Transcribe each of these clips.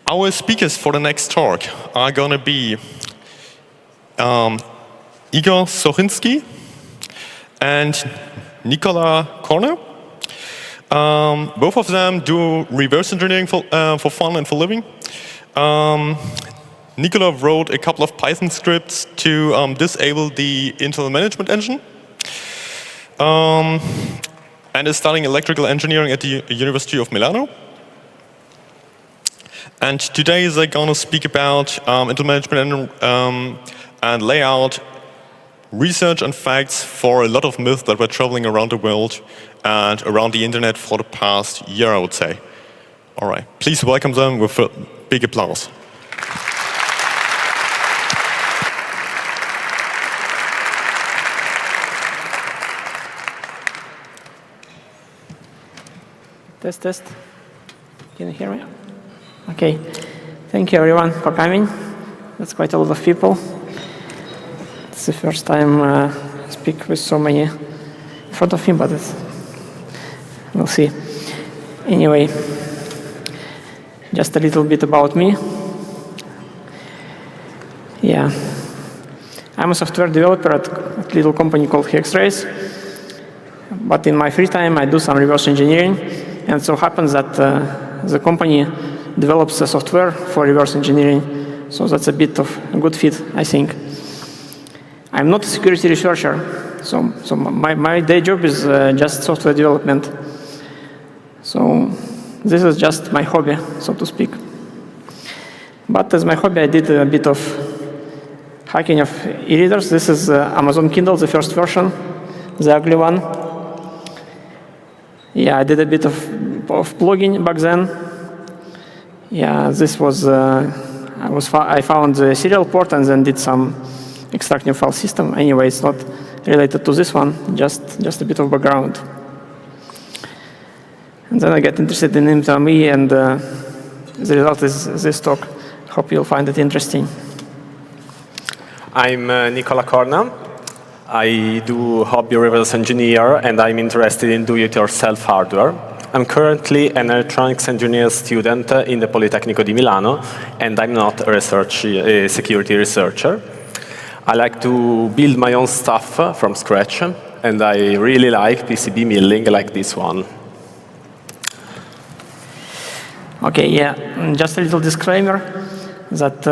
Our speakers for the next talk are going to be Igor Sochinsky and Nikola Korner. Both of them do reverse engineering for fun and for living. Nikola wrote a couple of Python scripts to disable the Intel management engine. And is studying electrical engineering at the University of Milano. And today they're going to speak about Intel management and lay out research and facts for a lot of myths that were traveling around the world and around the internet for the past year, I would say. All right, please welcome them with a big applause. Test, test. Can you hear me? Okay. Thank you, everyone, for coming. That's quite a lot of people. It's the first time I speak with so many in front of me, but we'll see. Anyway, just a little bit about me. Yeah. I'm a software developer at a little company called Hextrace. But in my free time, I do some reverse engineering. And it so happens that the company develops a software for reverse engineering. So that's a bit of a good fit, I think. I'm not a security researcher. So my day job is just software development. So this is just my hobby, so to speak. But as my hobby, I did a bit of hacking of e-readers. This is Amazon Kindle, the first version, the ugly one. Yeah, I did a bit of blogging back then. Yeah, this was, I found the serial port and then did some extracting file system. Anyway, it's not related to this one, just a bit of background. And then I get interested in Intel ME, and the result is this talk. Hope you'll find it interesting. I'm Nikola Korner. I do hobby reverse engineer, and I'm interested in do-it-yourself hardware. I'm currently an electronics engineer student in the Politecnico di Milano, and I'm not a security researcher. I like to build my own stuff from scratch, and I really like PCB milling like this one. Okay, yeah, just a little disclaimer that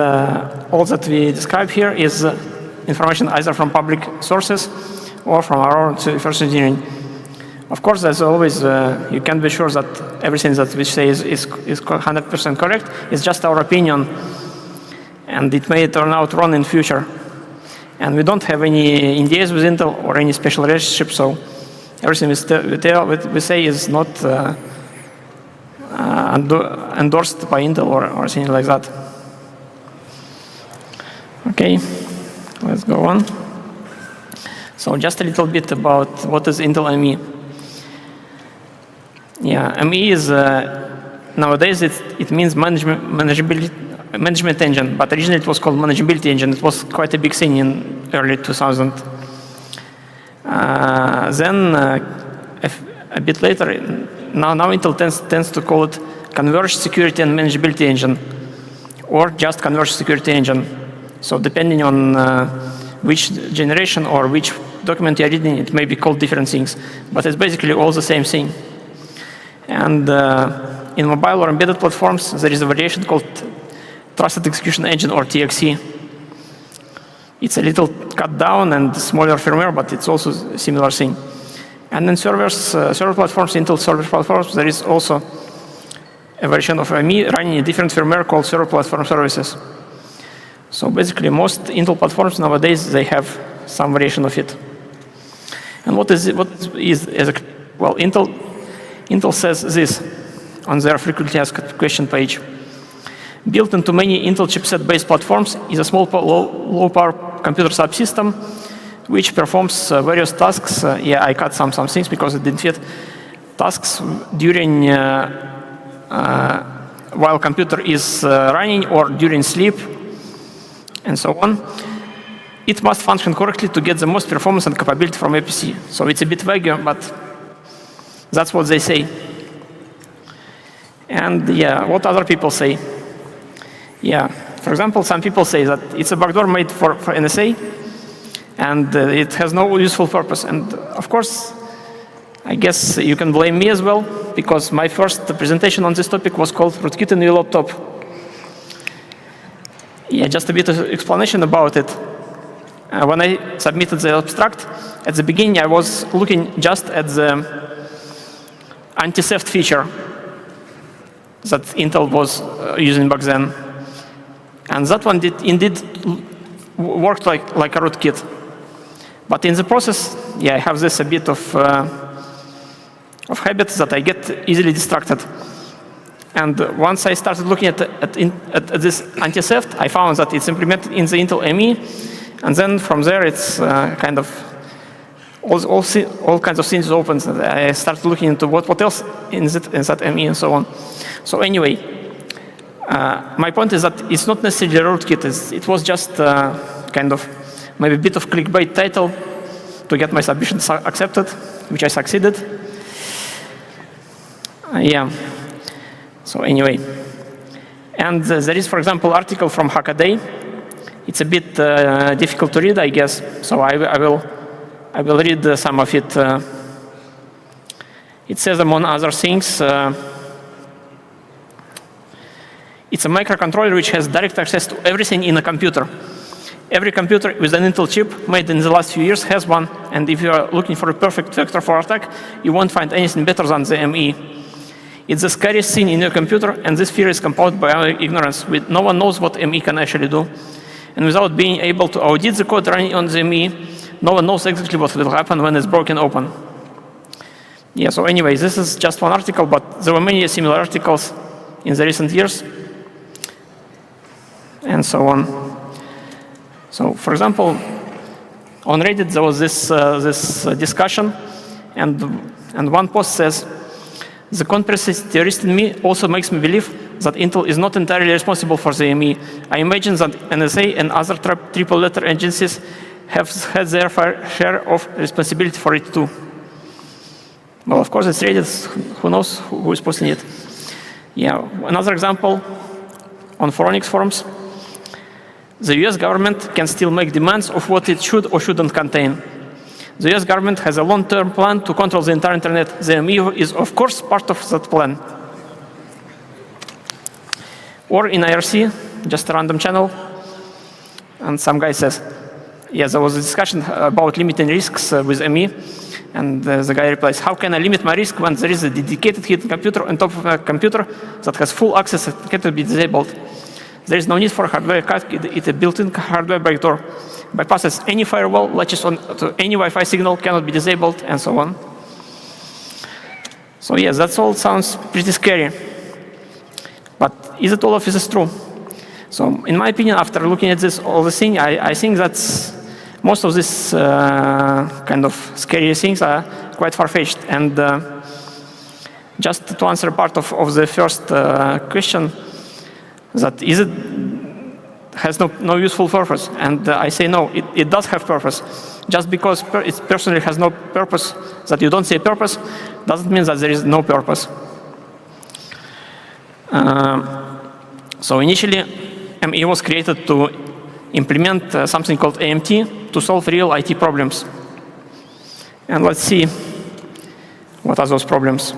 all that we describe here is information either from public sources or from our own reverse engineering. Of course, as always, you can be sure that everything that we say is 100% correct. It's just our opinion, and it may turn out wrong in future. And we don't have any NDAs with Intel or any special relationship, so everything we say is not endorsed by Intel or anything like that. Okay, let's go on. So just a little bit about what is Intel ME. Yeah, ME is, nowadays it means management engine, but originally it was called manageability engine. It was quite a big thing in early 2000. Then a bit later, now Intel tends to call it converged security and manageability engine, or just converged security engine. So depending on which generation or which document you're reading, it may be called different things, but it's basically all the same thing. And in mobile or embedded platforms, there is a variation called Trusted Execution Engine, or TXE. It's a little cut down and smaller firmware, but it's also a similar thing. And in server platforms, Intel server platforms, there is also a version of ME running a different firmware called server platform services. So basically, most Intel platforms nowadays, they have some variation of it. And what is well, Intel says this on their frequently asked question page. Built into many Intel chipset-based platforms is a small low-power computer subsystem which performs various tasks. Yeah, I cut some things because it didn't fit. Tasks during while computer is running or during sleep, and so on. It must function correctly to get the most performance and capability from APC. So it's a bit vague, but that's what they say. And yeah, what other people say? Yeah, for example, some people say that it's a backdoor made for NSA, and it has no useful purpose. And of course, I guess you can blame me as well, because my first presentation on this topic was called Rootkit in your laptop. Yeah, just a bit of explanation about it. When I submitted the abstract, at the beginning I was looking just at the anti-theft feature that Intel was using back then. And that one did indeed worked like a rootkit. But in the process, yeah, I have this a bit of habit that I get easily distracted. And once I started looking at this anti-theft, I found that it's implemented in the Intel ME, and then from there it's kind of all kinds of things open. I started looking into what else in that ME and so on. So anyway, my point is that it's not necessarily a rootkit. It was just kind of maybe a bit of clickbait title to get my submission accepted, which I succeeded. Yeah. So anyway, and there is, for example, article from Hackaday. It's a bit difficult to read, I guess. So I will read some of it. It says, among other things, it's a microcontroller which has direct access to everything in a computer. Every computer with an Intel chip made in the last few years has one. And if you are looking for a perfect vector for attack, you won't find anything better than the ME. It's the scariest thing in your computer, and this fear is compounded by our ignorance. No one knows what ME can actually do. And without being able to audit the code running on the ME, no one knows exactly what will happen when it's broken open. Yeah, so anyway, this is just one article, but there were many similar articles in the recent years, and so on. So, for example, on Reddit there was this discussion, and one post says, "The conspiracy theorist in me also makes me believe that Intel is not entirely responsible for the ME. I imagine that NSA and other triple-letter agencies have had their fair share of responsibility for it too." Well, of course, it's Reddit. Who knows who is posting it? Yeah, another example on Phoronix forums. The US government can still make demands of what it should or shouldn't contain. The US government has a long-term plan to control the entire internet. The ME is, of course, part of that plan. Or in IRC, just a random channel, and some guy says, yeah, there was a discussion about limiting risks with ME, and the guy replies, how can I limit my risk when there is a dedicated hidden computer on top of a computer that has full access and cannot be disabled? There is no need for hardware cut, it's a built-in hardware backdoor. Bypasses any firewall, latches on to any Wi-Fi signal, cannot be disabled, and so on. So yes, that all sounds pretty scary. But is it all of this true? So in my opinion, after looking at all the thing, I think that most of these kind of scary things are quite far-fetched. And just to answer part of the first question, that is it has no useful purpose, and I say no, it does have purpose. Just because it personally has no purpose, that you don't say purpose, doesn't mean that there is no purpose. So initially, ME was created to implement something called AMT to solve real IT problems. And let's see what are those problems.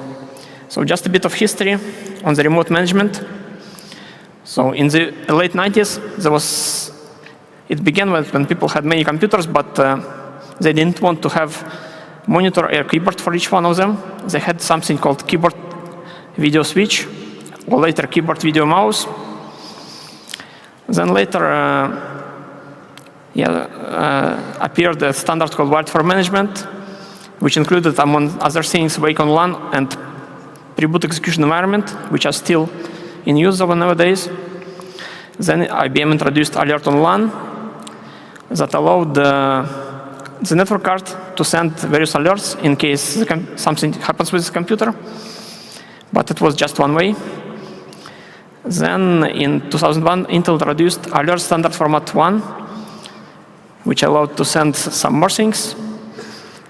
So just a bit of history on the remote management. So in the late 90s, it began when people had many computers, but they didn't want to have monitor or keyboard for each one of them. They had something called keyboard video switch, or later keyboard video mouse. Then later appeared a standard called Wildfire Management, which included, among other things, Wake on LAN and pre-boot execution environment, which are still in use nowadays. Then IBM introduced Alert on LAN that allowed the network card to send various alerts in case something happens with the computer, but it was just one way. Then in 2001, Intel introduced alert standard format 1, which allowed to send some more things,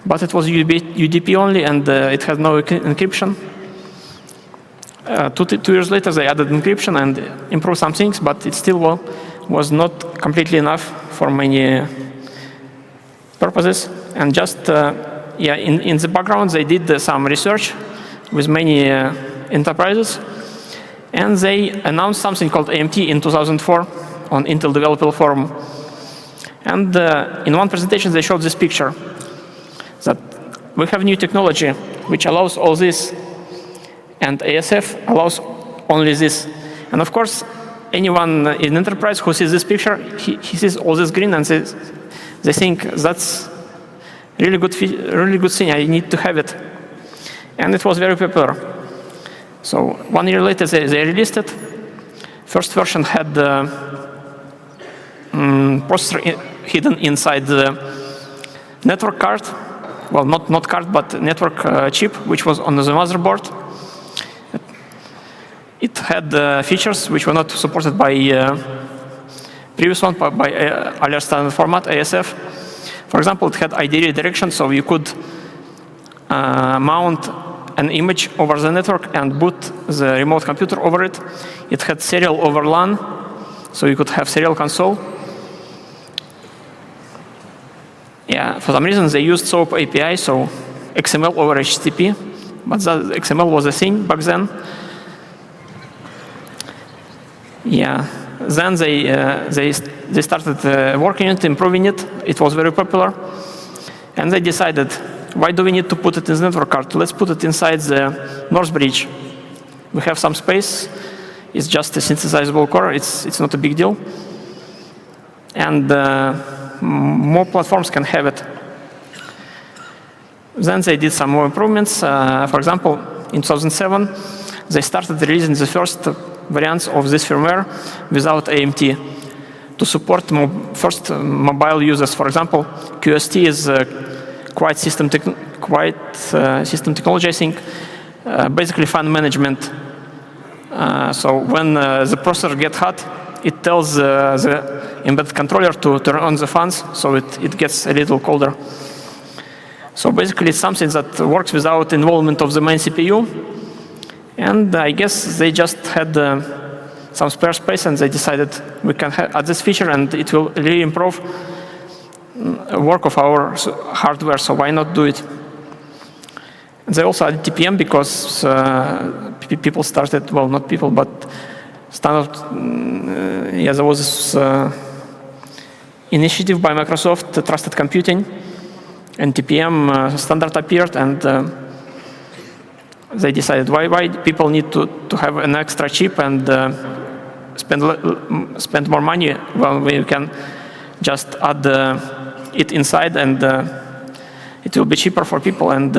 but it was UDP only, and it had no encryption. 2 years later, they added encryption and improved some things, but it still was not completely enough for many purposes. And just in the background, they did some research with many enterprises, and they announced something called AMT in 2004 on Intel Developer Forum. And in one presentation, they showed this picture that we have new technology which allows all this, and ASF allows only this. And of course, anyone in enterprise who sees this picture, he sees all this green, and they think that's really good thing. I need to have it. And it was very popular. So 1 year later, they released it. First version had the processor hidden inside the network card. Well, not card, but network chip, which was on the motherboard. It had features which were not supported by previous one, by alert standard format, ASF. For example, it had ID redirection, so you could mount an image over the network and boot the remote computer over it. It had serial over LAN, so you could have serial console. Yeah, for some reason they used SOAP API, so XML over HTTP, but that XML was a thing back then. Yeah, then they started working on it, improving it. It was very popular, and they decided, why do we need to put it in the network card? Let's put it inside the North Bridge. We have some space. It's just a synthesizable core. It's not a big deal, and more platforms can have it. Then they did some more improvements. For example, in 2007, they started releasing the first variants of this firmware without AMT to support first mobile users. For example, QST is quite system technology, I think, basically fund management. So when the processor gets hot, it tells the embedded controller to turn on the fans, so it gets a little colder. So basically, it's something that works without involvement of the main CPU. And I guess they just had some spare space, and they decided we can add this feature, and it will really improve work of our hardware, so why not do it? And they also added TPM because people started, well, not people, but standard, there was this initiative by Microsoft, Trusted Computing, and TPM standard appeared, and they decided why people need to have an extra chip and spend more money when we can just add it inside, and it will be cheaper for people, and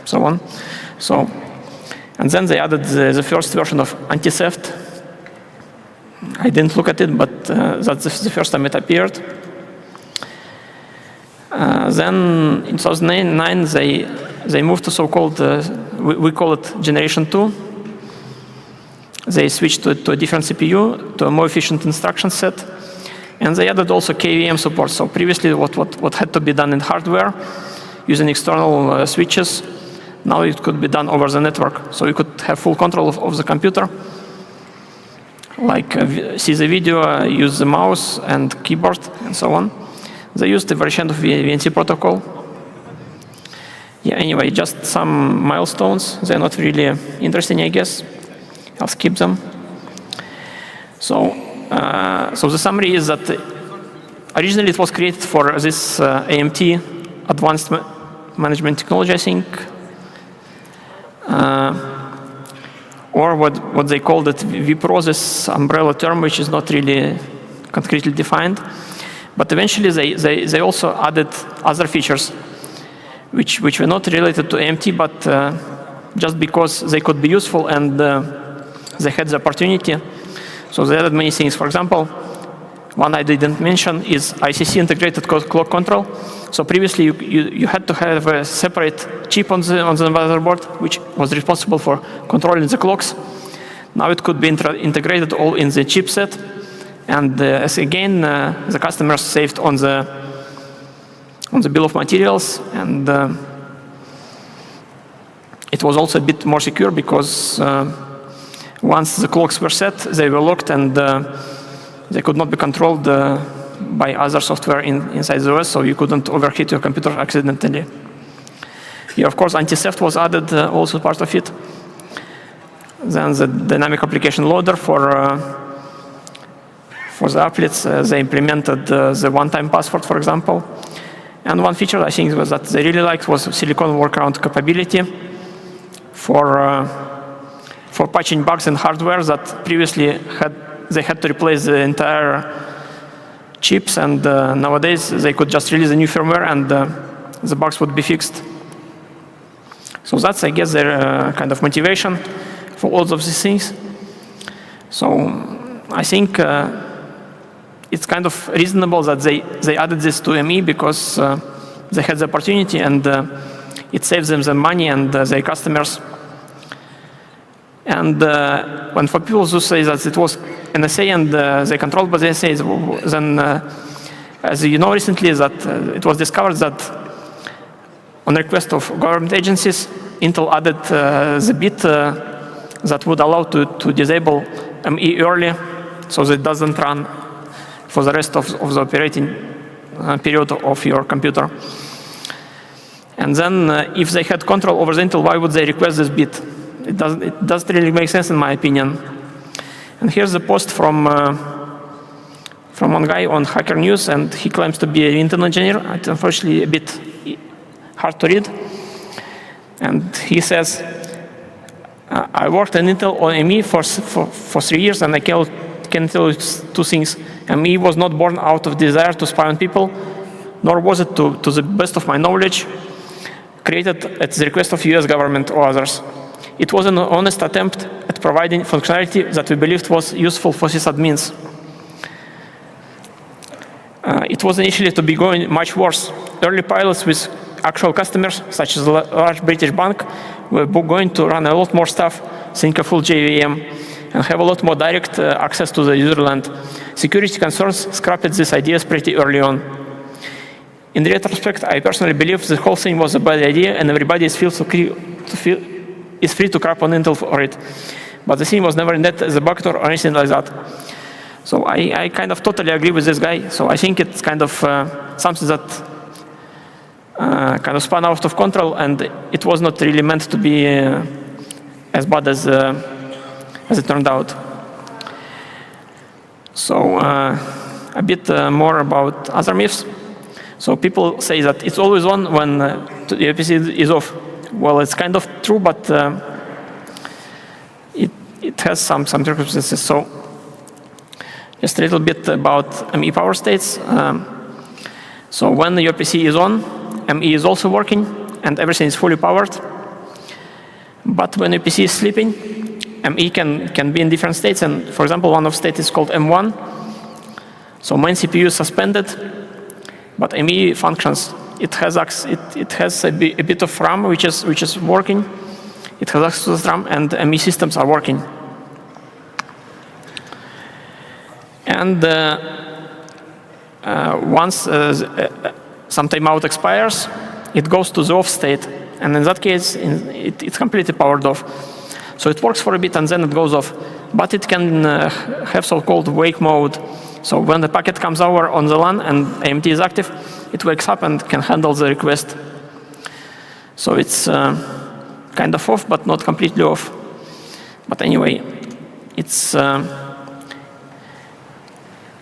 so on. So, and then they added the first version of anti-theft. I didn't look at it, but that's the first time it appeared. Then in 2009, they moved to so-called, we call it Generation 2. They switched to a different CPU, to a more efficient instruction set, and they added also KVM support. So previously, what had to be done in hardware using external switches, now it could be done over the network. So you could have full control of the computer, like see the video, use the mouse and keyboard, and so on. They used the version of VNC protocol. Yeah, anyway, just some milestones. They're not really interesting, I guess. I'll skip them. So the summary is that originally it was created for this AMT, Advanced Management Technology, I think, or what they called it vPro, this umbrella term, which is not really concretely defined. But eventually they also added other features which were not related to AMT, but just because they could be useful and they had the opportunity. So they added many things. For example, one I didn't mention is ICC integrated clock control. So previously you had to have a separate chip on the motherboard which was responsible for controlling the clocks. Now it could be integrated all in the chipset. And as again, the customers saved on the bill of materials. And it was also a bit more secure because once the clocks were set, they were locked and they could not be controlled by other software inside the OS, so you couldn't overheat your computer accidentally. Yeah, of course, anti-theft was added, also part of it. Then the dynamic application loader for the applets, they implemented the one-time password, for example. And one feature I think was that they really liked was Silicon workaround capability for patching bugs in hardware that previously they had to replace the entire chips, and nowadays they could just release a new firmware and the bugs would be fixed. So that's, I guess, their kind of motivation for all of these things. So I think it's kind of reasonable that they added this to ME because they had the opportunity and it saves them the money and their customers. And when for people who say that it was NSA and they controlled by the NSA, then as you know recently that it was discovered that on request of government agencies, Intel added the bit that would allow to disable ME early so that it doesn't run for the rest of the operating period of your computer. And then if they had control over the Intel, why would they request this bit? It doesn't really make sense in my opinion. And here's a post from one guy on Hacker News, and he claims to be an Intel engineer. It's unfortunately a bit hard to read. And he says, I worked in Intel on ME for 3 years, and I can tell you two things. ME was not born out of desire to spy on people, nor was it, to the best of my knowledge, created at the request of US government or others. It was an honest attempt at providing functionality that we believed was useful for sysadmins. It was initially to be going much worse. Early pilots with actual customers, such as a large British bank, were going to run a lot more stuff, think a full JVM, and have a lot more direct access to the user land. Security concerns scrapped these ideas pretty early on. In retrospect, I personally believe the whole thing was a bad idea, and everybody is free to crap on Intel for it. But the thing was never intended as a bug or anything like that. So I kind of totally agree with this guy. So I think it's kind of something that kind of spun out of control, and it was not really meant to be as bad as it turned out. So a bit more about other myths. So people say that it's always on when the UPC is off. Well, it's kind of true, but it has some circumstances. So just a little bit about ME power states. So when the UPC is on, ME is also working, and everything is fully powered. But when UPC is sleeping, ME can be in different states. And for example, one of states is called M1. So main CPU is suspended, but ME functions. It has a bit of RAM which is working. It has access to the RAM, and ME systems are working. And once some timeout expires, it goes to the off state, and in that case, it's completely powered off. So it works for a bit and then it goes off. But it can have so-called wake mode. So when the packet comes over on the LAN and AMT is active, it wakes up and can handle the request. So it's kind of off, but not completely off. But anyway, it's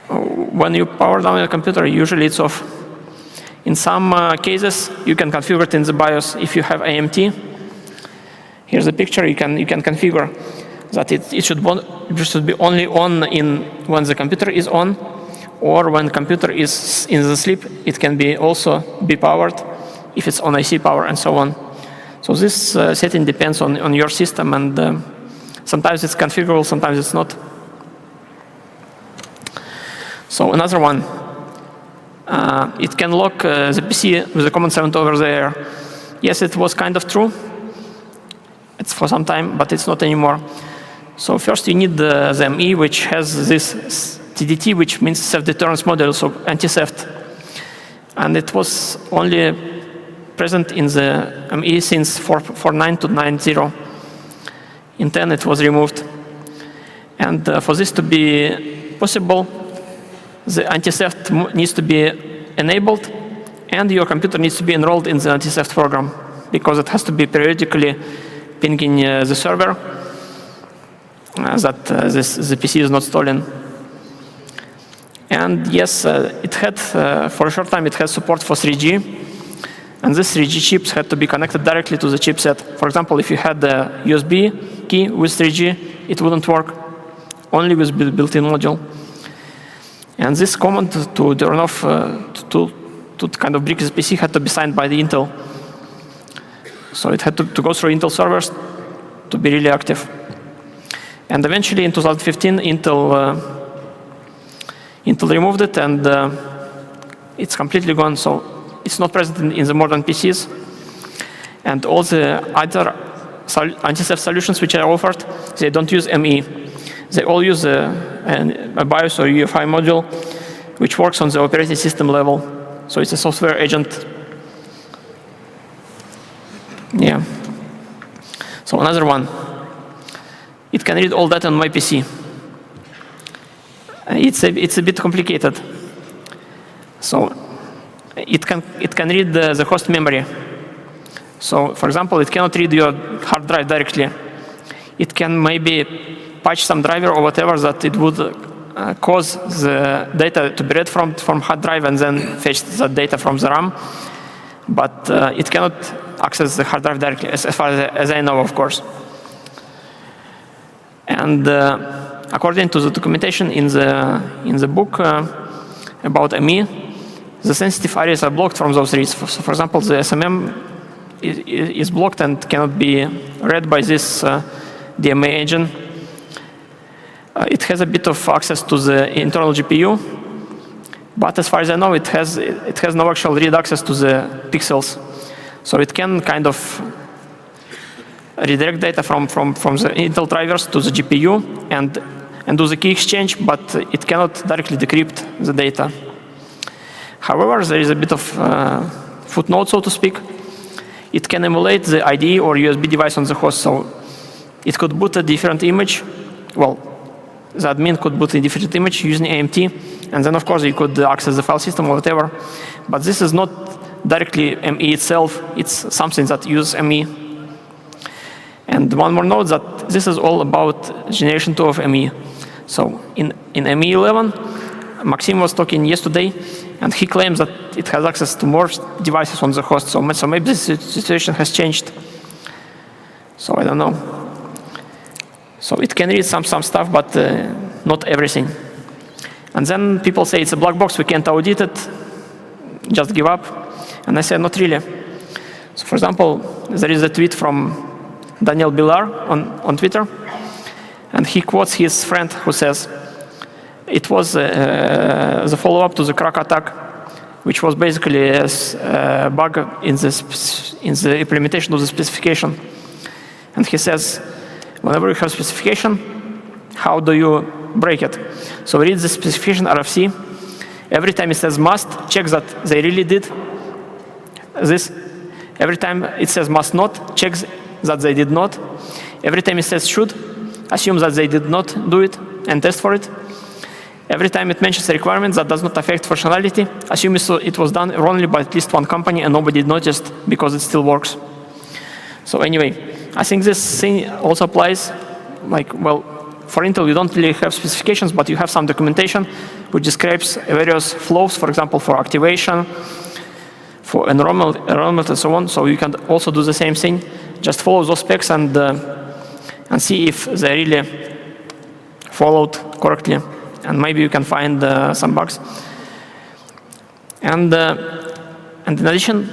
when you power down your computer, usually it's off. In some cases, you can configure it in the BIOS if you have AMT. Here's a picture. You can configure that it should be only on when the computer is on, or when the computer is in the sleep, it can be also be powered if it's on IC power and so on. So this setting depends on your system, and sometimes it's configurable, sometimes it's not. So another one, it can lock the PC with the command 7 over there. Yes, it was kind of true. It's for some time, but it's not anymore. So first you need the ME, which has this TDT, which means self-deterrence module, so anti-theft. And it was only present in the ME since 4.9 to 9.0. In 10 it was removed. And for this to be possible, the anti-theft needs to be enabled, and your computer needs to be enrolled in the anti-theft program, because it has to be periodically pinging the server that the PC is not stolen. And yes, it had, for a short time, it had support for 3G. And these 3G chips had to be connected directly to the chipset. For example, if you had the USB key with 3G, it wouldn't work, only with built-in module. And this command to turn off, to kind of brick the PC had to be signed by the Intel. So it had to go through Intel servers to be really active. And eventually in 2015, Intel removed it, and it's completely gone. So it's not present in the modern PCs. And all the other anti-theft solutions which are offered, they don't use ME. They all use a BIOS or UEFI module, which works on the operating system level. So it's a software agent. Yeah. So another one. It can read all data on my PC. It's a bit complicated. So it can read the host memory. So for example, it cannot read your hard drive directly. It can maybe patch some driver or whatever that it would cause the data to be read from hard drive and then fetch the data from the RAM. But it cannot access the hard drive directly, as far as I know, of course. And according to the documentation in the book about ME, the sensitive areas are blocked from those reads. So for example, the SMM is blocked and cannot be read by this DMA engine. It has a bit of access to the internal GPU, but as far as I know, it has no actual read access to the pixels. So it can kind of redirect data from the Intel drivers to the GPU and do the key exchange, but it cannot directly decrypt the data. However, there is a bit of footnote, so to speak. It can emulate the IDE or USB device on the host, so it could boot a different image. Well, the admin could boot a different image using AMT, and then of course you could access the file system or whatever. But this is not directly ME itself, it's something that uses ME. And one more note that this is all about generation 2 of ME. So in ME 11, Maxim was talking yesterday, and he claims that it has access to more devices on the host. So maybe this situation has changed. So I don't know. So it can read some stuff, but not everything. And then people say it's a black box, we can't audit it, just give up. And I said, not really. So for example, there is a tweet from Daniel Bilar on Twitter, and he quotes his friend who says, it was the follow-up to the crack attack, which was basically a bug in the implementation of the specification. And he says, whenever you have specification, how do you break it? So read the specification RFC. Every time it says must, check that they really did this. Every time it says must not, check that they did not. Every time it says should, assume that they did not do it and test for it. Every time it mentions a requirement that does not affect functionality, assume it was done wrongly by at least one company and nobody noticed because it still works. So anyway, I think this thing also applies, like, well, for Intel you don't really have specifications, but you have some documentation which describes various flows, for example, for activation, for enrollment and so on. So you can also do the same thing. Just follow those specs and see if they really followed correctly. And maybe you can find some bugs. And in addition,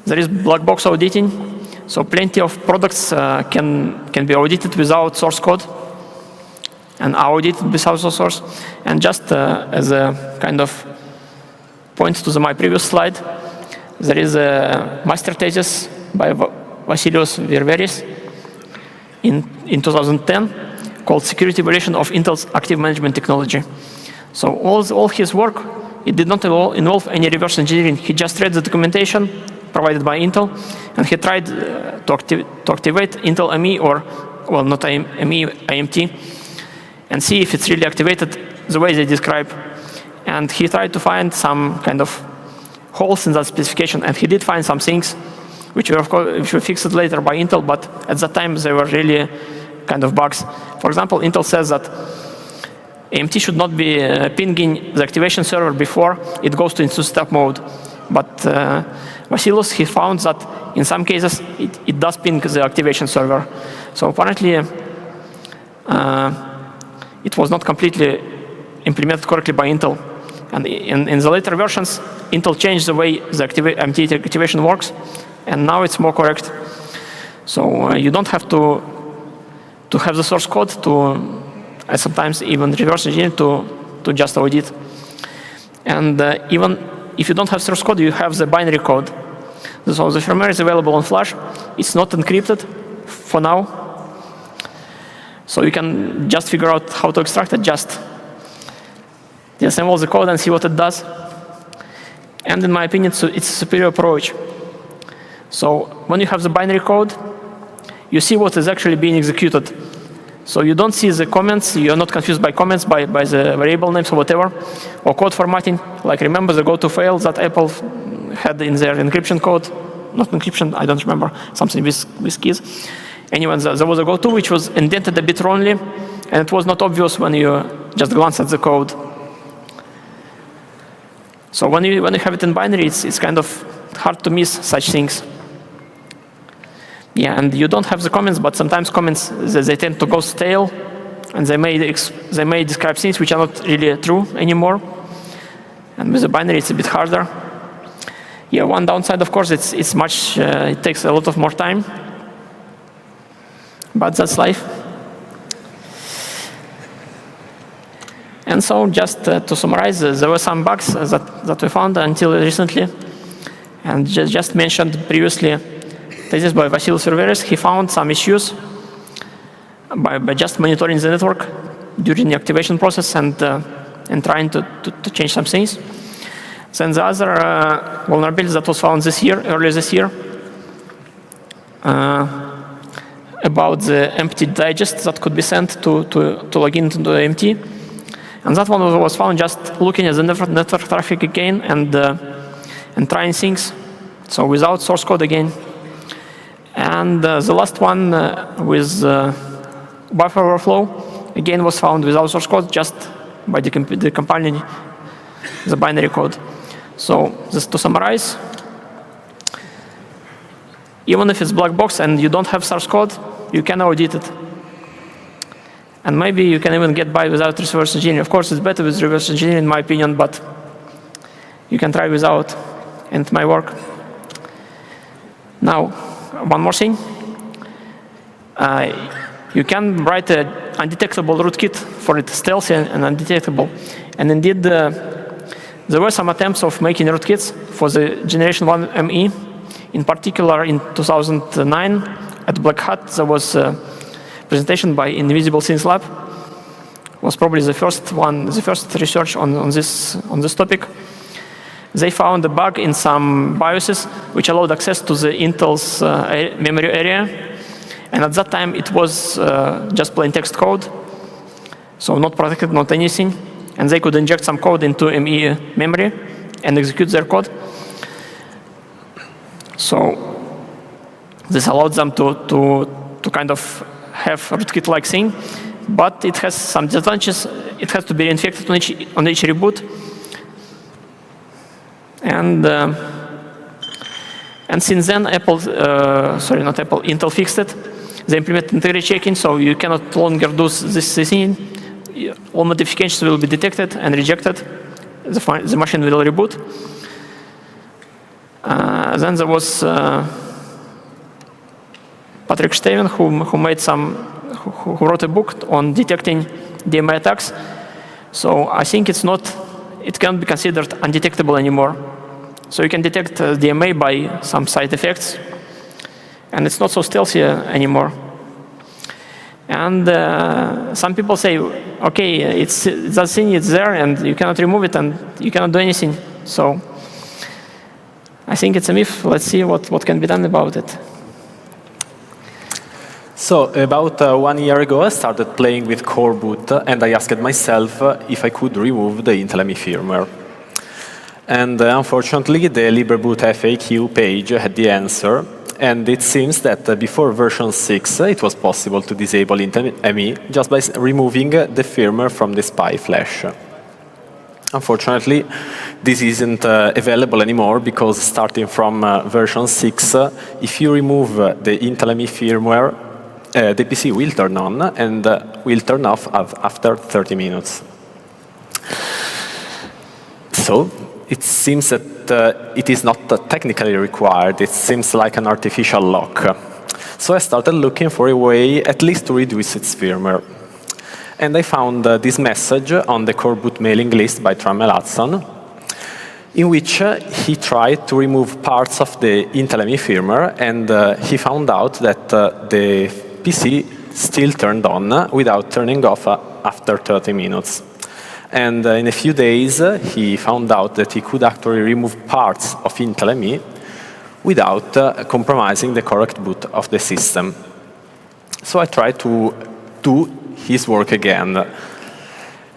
there is black box auditing. So plenty of products can be audited without source code and audited without source. And just as a kind of point to my previous slide, there is a master thesis by Vasilios Virveris in 2010, called security evaluation of Intel's active management technology. So all his work, it did not involve any reverse engineering. He just read the documentation provided by Intel, and he tried to activate Intel ME or, well, not ME, IMT, and see if it's really activated the way they describe. And he tried to find some kind of holes in that specification, and he did find some things which were fixed later by Intel, but at that time they were really kind of bugs. For example, Intel says that AMT should not be pinging the activation server before it goes to two-step mode. But Vasilos, he found that in some cases it does ping the activation server. So apparently it was not completely implemented correctly by Intel. And in the later versions, Intel changed the way the AMT activation works, and now it's more correct. So you don't have to have the source code to sometimes even reverse engineer to just audit. And even if you don't have source code, you have the binary code. So the firmware is available on flash. It's not encrypted for now. So you can just figure out how to extract it, just disassemble the code and see what it does. And in my opinion, it's a superior approach. So when you have the binary code, you see what is actually being executed. So you don't see the comments, you're not confused by comments, by the variable names or whatever, or code formatting. Like remember the go-to-fail that Apple had in their encryption code, not encryption, I don't remember, something with keys. Anyway, there was a go-to which was indented a bit wrongly, and it was not obvious when you just glance at the code. So when you have it in binary, it's kind of hard to miss such things. Yeah, and you don't have the comments, but sometimes comments, they tend to go stale, and they may describe things which are not really true anymore. And with the binary, it's a bit harder. Yeah, one downside, of course, it takes a lot more time. But that's life. And so just to summarize, there were some bugs that we found until recently. And just mentioned previously, this is by Vasilis Urveris. He found some issues by just monitoring the network during the activation process and trying to change some things. Then the other vulnerability that was found earlier this year, about the empty digest that could be sent to log into the AMT. And that one was found just looking at the network traffic again and trying things, so without source code again. And the last one with buffer overflow, again was found without source code, just by decompiling the binary code. So just to summarize, even if it's black box and you don't have source code, you can audit it. And maybe you can even get by without reverse engineering. Of course, it's better with reverse engineering, in my opinion, but you can try without, and it might work. Now, one more thing. You can write an undetectable rootkit for it, stealthy and undetectable. And indeed, there were some attempts of making rootkits for the Generation 1 ME. In particular, in 2009, at Black Hat, there was a presentation by Invisible Things Lab. It was probably the first research on this topic. They found a bug in some BIOSes which allowed access to the Intel's memory area. And at that time, it was just plain text code, so not protected, not anything. And they could inject some code into ME memory and execute their code. So this allowed them to kind of have rootkit-like thing, but it has some disadvantages. It has to be reinfected on each reboot. And since then, Intel fixed it. They implemented integrity checking, so you cannot longer do this thing. All modifications will be detected and rejected. The machine will reboot. Then there was Patrick Steven, who wrote a book on detecting DMA attacks. So I think it can't be considered undetectable anymore. So you can detect DMA by some side effects, and it's not so stealthy anymore. And some people say, okay, that thing is there, and you cannot remove it, and you cannot do anything. So I think it's a myth. Let's see what can be done about it. So about 1 year ago, I started playing with coreboot, and I asked myself if I could remove the Intel ME firmware. And unfortunately, the LibreBoot FAQ page had the answer, and it seems that before version 6, it was possible to disable Intel ME just by removing the firmware from the SPI flash. Unfortunately, this isn't available anymore because starting from version 6, if you remove the Intel ME firmware, the PC will turn on and will turn off after 30 minutes. So it seems that it is not technically required. It seems like an artificial lock. So I started looking for a way at least to reduce its firmware. And I found this message on the coreboot mailing list by Trammell Hudson, in which he tried to remove parts of the Intel ME firmware, and he found out that the PC still turned on without turning off after 30 minutes. And in a few days, he found out that he could actually remove parts of Intel ME without compromising the correct boot of the system. So I tried to do his work again.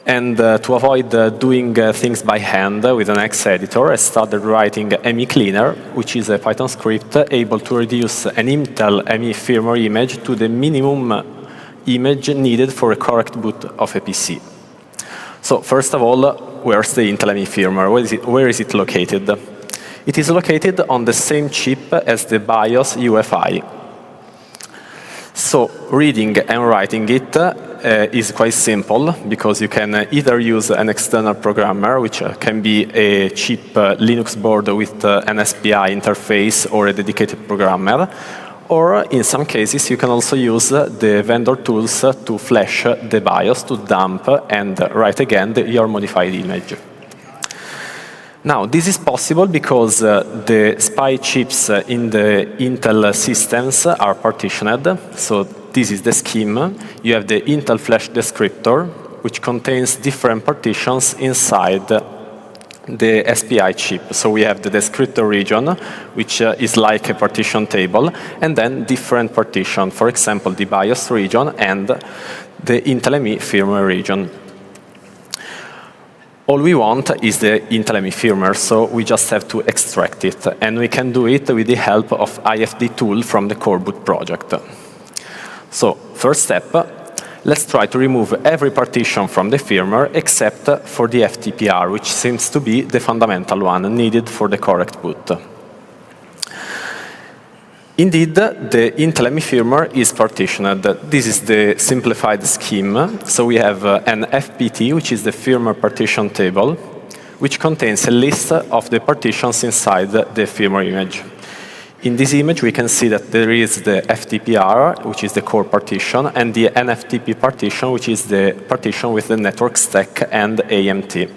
And to avoid doing things by hand with an X editor, I started writing ME Cleaner, which is a Python script able to reduce an Intel ME firmware image to the minimum image needed for a correct boot of a PC. So first of all, where's the Intel ME firmware? Where is it located? It is located on the same chip as the BIOS UEFI. So reading and writing it is quite simple, because you can either use an external programmer, which can be a cheap Linux board with an SPI interface or a dedicated programmer, or in some cases you can also use the vendor tools to flash the BIOS to dump and write again your modified image. Now, this is possible because the SPI chips in the Intel systems are partitioned. So this is the scheme. You have the Intel flash descriptor, which contains different partitions inside the SPI chip. So we have the descriptor region, which is like a partition table, and then different partitions, for example, the BIOS region and the Intel ME firmware region. All we want is the Intel ME firmware, so we just have to extract it. And we can do it with the help of IFD tool from the coreboot project. So, first step, let's try to remove every partition from the firmware except for the FTPR, which seems to be the fundamental one needed for the correct boot. Indeed, the Intel ME firmware is partitioned. This is the simplified scheme. So we have an FPT, which is the firmware partition table, which contains a list of the partitions inside the firmware image. In this image, we can see that there is the FTPR, which is the core partition, and the NFTP partition, which is the partition with the network stack and AMT.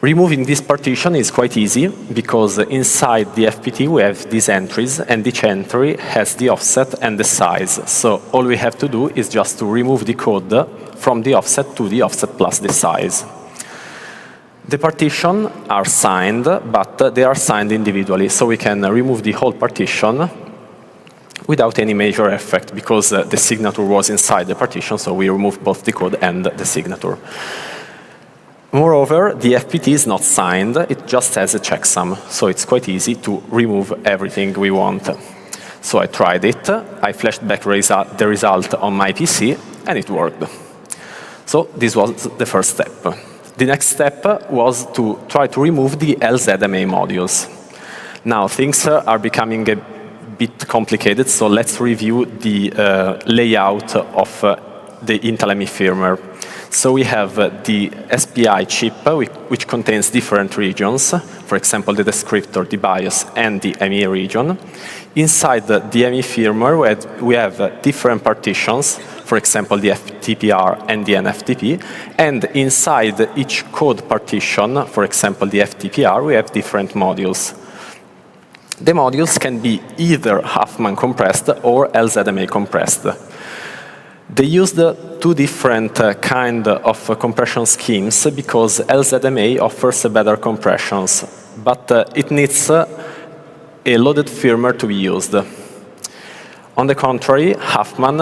Removing this partition is quite easy, because inside the FPT we have these entries, and each entry has the offset and the size. So all we have to do is just to remove the code from the offset to the offset plus the size. The partitions are signed, but they are signed individually, so we can remove the whole partition without any major effect, because the signature was inside the partition, so we remove both the code and the signature. Moreover, the FPT is not signed, it just has a checksum, so it's quite easy to remove everything we want. So I tried it, I flashed back the result on my PC, and it worked. So this was the first step. The next step was to try to remove the LZMA modules. Now, things are becoming a bit complicated, so let's review the layout of the Intel ME firmware. So we have the SPI chip, which contains different regions, for example, the descriptor, the BIOS, and the ME region. Inside the ME firmware, we have different partitions, for example, the FTPR and the NFTP. And inside each code partition, for example, the FTPR, we have different modules. The modules can be either Huffman compressed or LZMA compressed. They used two different kind of compression schemes because LZMA offers better compressions, but it needs a loaded firmware to be used. On the contrary, Huffman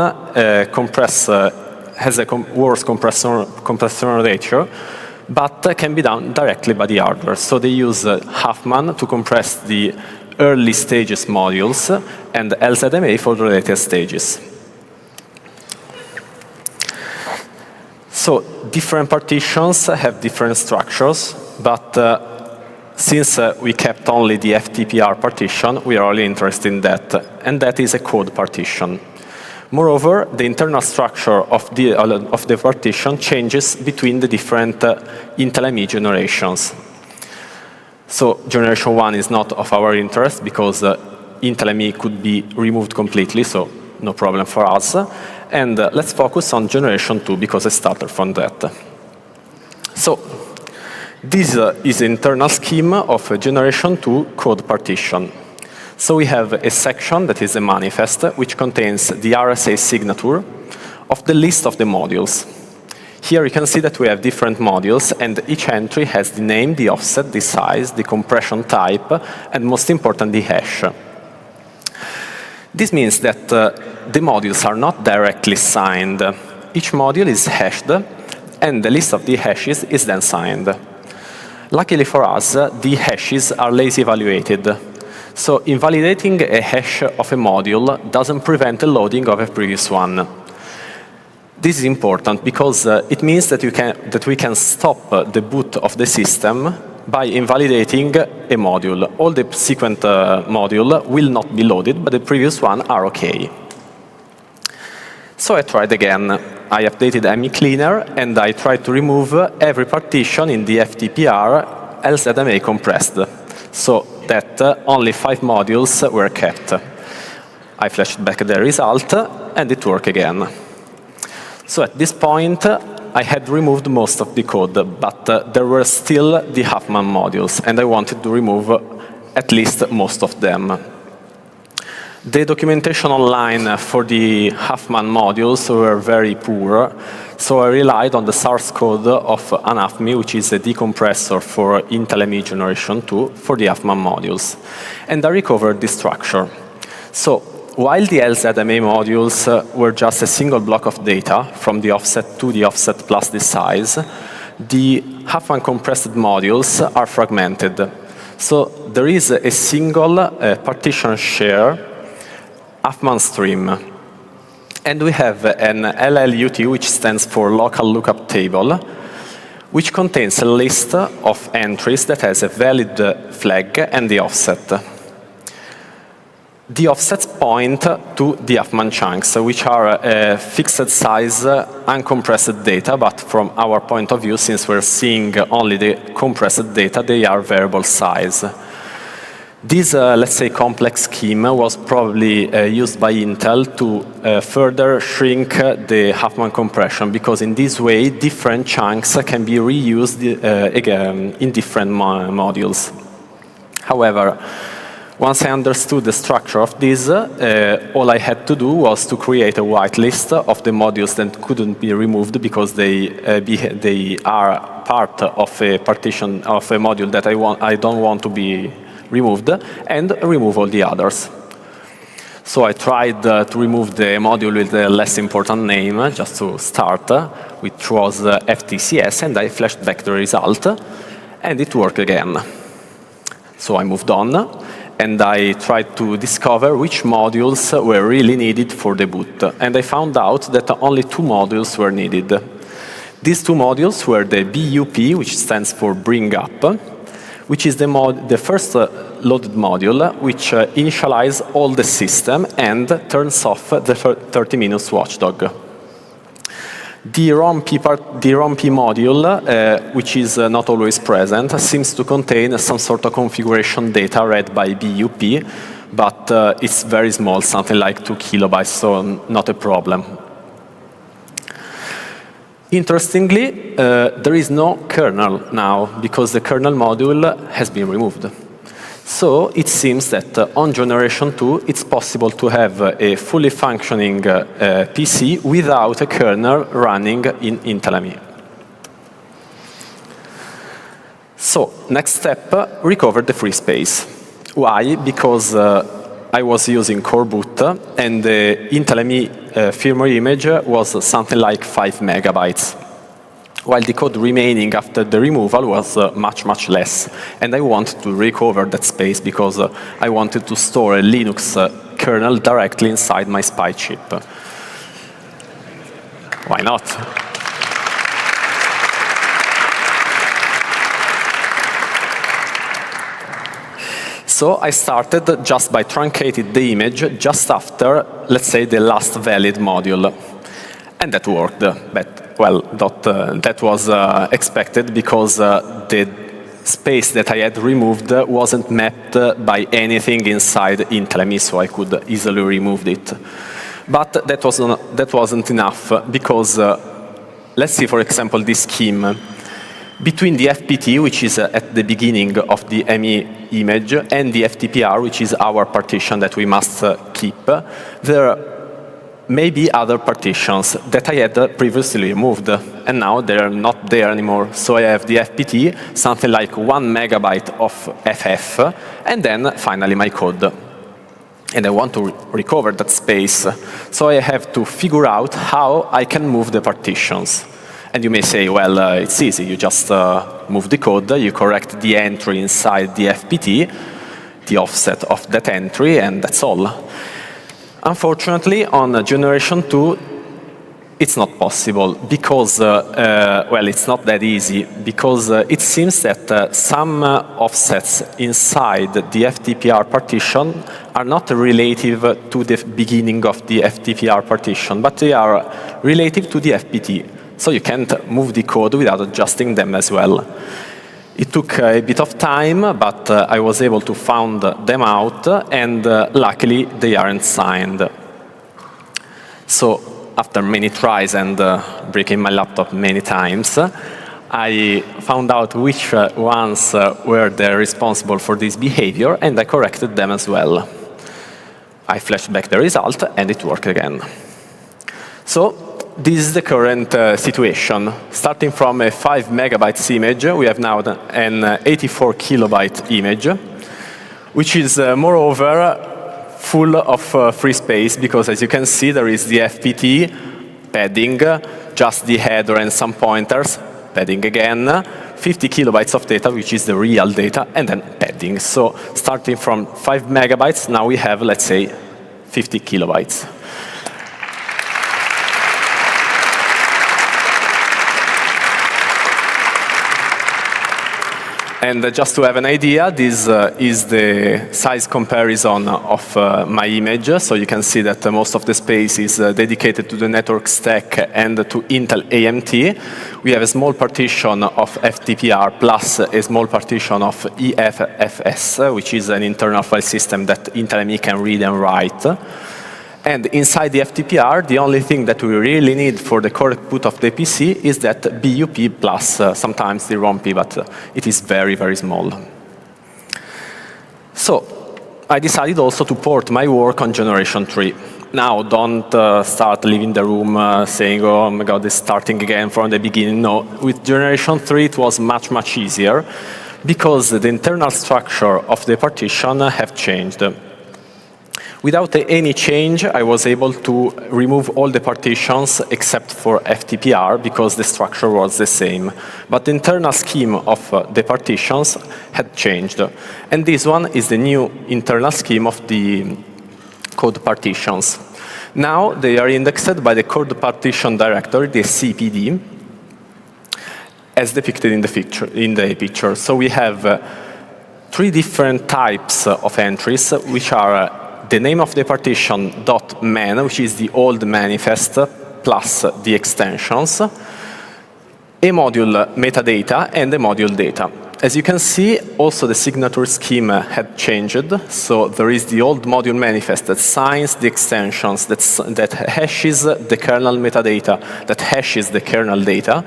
has a worse compression ratio, but can be done directly by the hardware. So they use Huffman to compress the early stages modules and LZMA for the later stages. So different partitions have different structures, but since we kept only the FTPR partition, we are only interested in that, and that is a code partition. Moreover, the internal structure of the partition changes between the different Intel ME generations. So generation 1 is not of our interest because Intel ME could be removed completely, so no problem for us. And let's focus on generation 2 because I started from that. So this is the internal scheme of a generation 2 code partition. So we have a section that is a manifest, which contains the RSA signature of the list of the modules. Here you can see that we have different modules, and each entry has the name, the offset, the size, the compression type, and most important, the hash. This means that the modules are not directly signed. Each module is hashed, and the list of the hashes is then signed. Luckily for us, the hashes are lazy evaluated. So invalidating a hash of a module doesn't prevent the loading of a previous one. This is important because it means that we can stop the boot of the system by invalidating a module. All the subsequent module will not be loaded, but the previous one are okay. So I tried again. I updated ME Cleaner, and I tried to remove every partition in the FTPR LZMA compressed, so that only 5 modules were kept. I flashed back the result, and it worked again. So at this point, I had removed most of the code, but there were still the Huffman modules, and I wanted to remove at least most of them. The documentation online for the Huffman modules were very poor, so I relied on the source code of Anafmi, which is a decompressor for Intel ME Generation 2 for the Huffman modules. And I recovered the structure. So while the LZMA modules were just a single block of data from the offset to the offset plus the size, the Huffman compressed modules are fragmented. So there is a single partition share Huffman stream. And we have an LLUT, which stands for local lookup table, which contains a list of entries that has a valid flag and the offset. The offsets point to the Huffman chunks, which are fixed size, uncompressed data, but from our point of view, since we're seeing only the compressed data, they are variable size. This, let's say, complex scheme was probably used by Intel to further shrink the Huffman compression, because in this way, different chunks can be reused again in different modules. However, once I understood the structure of this, all I had to do was to create a whitelist of the modules that couldn't be removed because they are part of a partition of a module that I don't want to be removed, and remove all the others. So I tried to remove the module with a less important name, just to start, which was FTCS, and I flashed back the result, and it worked again. So I moved on, and I tried to discover which modules were really needed for the boot. And I found out that only 2 modules were needed. These 2 modules were the BUP, which stands for Bring Up, which is the first loaded module, which initializes all the system and turns off the 30 minutes watchdog. The ROMP module, which is not always present, seems to contain some sort of configuration data read by BUP, but it's very small, something like 2 kilobytes, so not a problem. Interestingly, there is no kernel now, because the kernel module has been removed. So it seems that on generation 2, it's possible to have a fully functioning PC without a kernel running in Intel ME. So next step, recover the free space. Why? Because I was using coreboot, and the Intel ME firmware image was something like 5 megabytes, while the code remaining after the removal was much, much less. And I wanted to recover that space because I wanted to store a Linux kernel directly inside my SPI chip. Why not? So I started just by truncating the image just after, let's say, the last valid module. And that worked. But, well, that was expected because the space that I had removed wasn't mapped by anything inside Intel ME, so I could easily remove it. But that wasn't enough because, let's see, for example, this scheme. Between the FPT, which is at the beginning of the ME image, and the FTPR, which is our partition that we must keep, there may be other partitions that I had previously removed, and now they're not there anymore. So I have the FPT, something like 1 megabyte of FF, and then finally my code. And I want to recover that space. So I have to figure out how I can move the partitions. And you may say, well, it's easy. You just move the code, you correct the entry inside the FPT, the offset of that entry, and that's all. Unfortunately, on generation 2, it's not possible because, well, it's not that easy because it seems that some offsets inside the FTPR partition are not relative to the beginning of the FTPR partition, but they are relative to the FPT. So you can't move the code without adjusting them as well. It took a bit of time, but I was able to find them out, and luckily they aren't signed. So after many tries and breaking my laptop many times, I found out which ones were responsible for this behavior, and I corrected them as well. I flashed back the result, and it worked again. So this is the current situation. Starting from a 5 megabytes image, we have now an 84 kilobyte image, which is moreover full of free space because, as you can see, there is the FPT padding, just the header and some pointers, padding again, 50 kilobytes of data, which is the real data, and then padding. So starting from 5 megabytes, now we have, let's say, 50 kilobytes. And just to have an idea, this is the size comparison of my image. So you can see that most of the space is dedicated to the network stack and to Intel AMT. We have a small partition of FTPR plus a small partition of EFFS, which is an internal file system that Intel ME can read and write. And inside the FTPR, the only thing that we really need for the correct boot of the PC is that BUP plus sometimes the ROMP, but it is very, very small. So I decided also to port my work on generation 3. Now, don't start leaving the room saying, oh my God, it's starting again from the beginning. No, with generation 3, it was much, much easier because the internal structure of the partition have changed. Without any change, I was able to remove all the partitions except for FTPR because the structure was the same. But the internal scheme of the partitions had changed. And this one is the new internal scheme of the code partitions. Now they are indexed by the code partition directory, the CPD, as depicted in the picture. So we have 3 different types of entries, which are the name of the partition .man, which is the old manifest plus the extensions, a module metadata, and the module data. As you can see, also the signature scheme had changed. So there is the old module manifest that signs the extensions, that hashes the kernel metadata, that hashes the kernel data.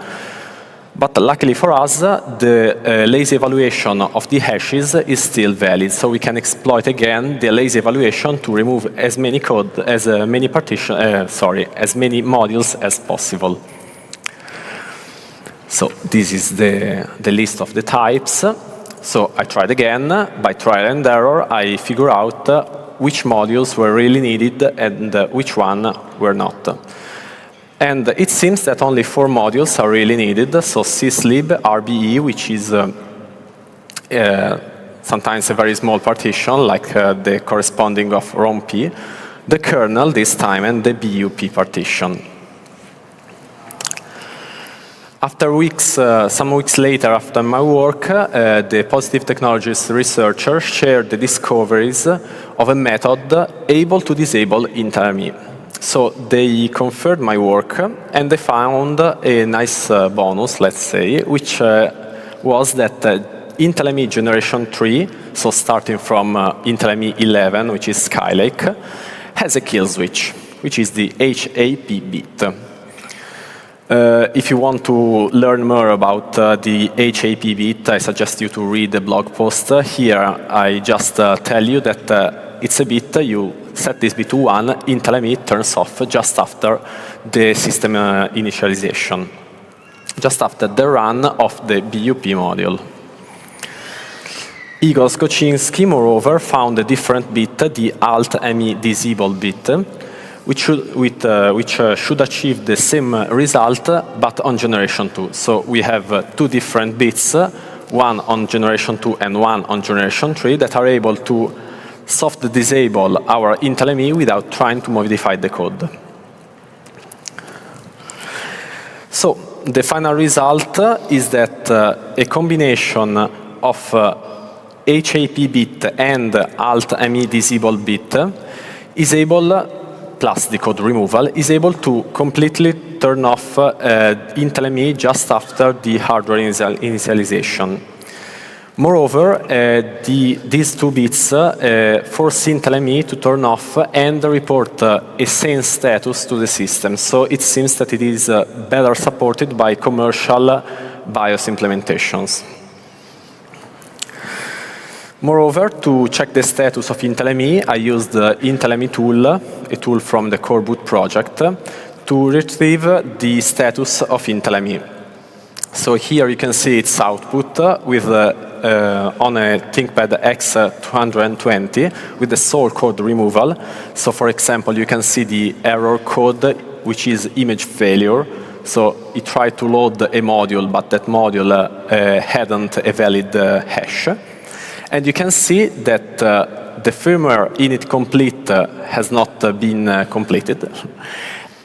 But luckily for us, the lazy evaluation of the hashes is still valid, so we can exploit again the lazy evaluation to remove as many code, as many modules as possible. So this is the list of the types. So I tried again. By trial and error, I figure out which modules were really needed and which one were not. And it seems that only 4 modules are really needed. So syslib, RBE, which is sometimes a very small partition, like the corresponding of ROM-P, the kernel this time, and the BUP partition. After some weeks later after my work, the Positive Technologies researchers shared the discoveries of a method able to disable IntelliMe. So they confirmed my work, and they found a nice bonus, let's say, which was that IntelliMe generation 3, so starting from IntelliMe 11, which is Skylake, has a kill switch, which is the HAP bit. If you want to learn more about the HAP bit, I suggest you to read the blog post. Here, I just tell you that it's a bit, you set this bit to 1, IntelliMe turns off just after the system initialization, just after the run of the BUP module. Igor Skoczynski, moreover, found a different bit, the Alt-ME disable bit, which should achieve the same result, but on generation 2. So we have 2 different bits, one on generation 2 and one on generation 3, that are able to soft disable our IntelliMe without trying to modify the code. So the final result is that a combination of HAP bit and Alt-ME disable bit is able, plus the code removal, is able to completely turn off IntelliMe just after the hardware initialization. Moreover, these 2 bits force IntelliMe to turn off and report a sane status to the system. So it seems that it is better supported by commercial BIOS implementations. Moreover, to check the status of IntelliMe, I used the IntelliMe tool, a tool from the Coreboot project, to retrieve the status of IntelliMe. So here you can see its output with on a ThinkPad X220 with the sole code removal. So for example, you can see the error code, which is image failure. So it tried to load a module, but that module hadn't a valid hash. And you can see that the firmware init complete has not been completed.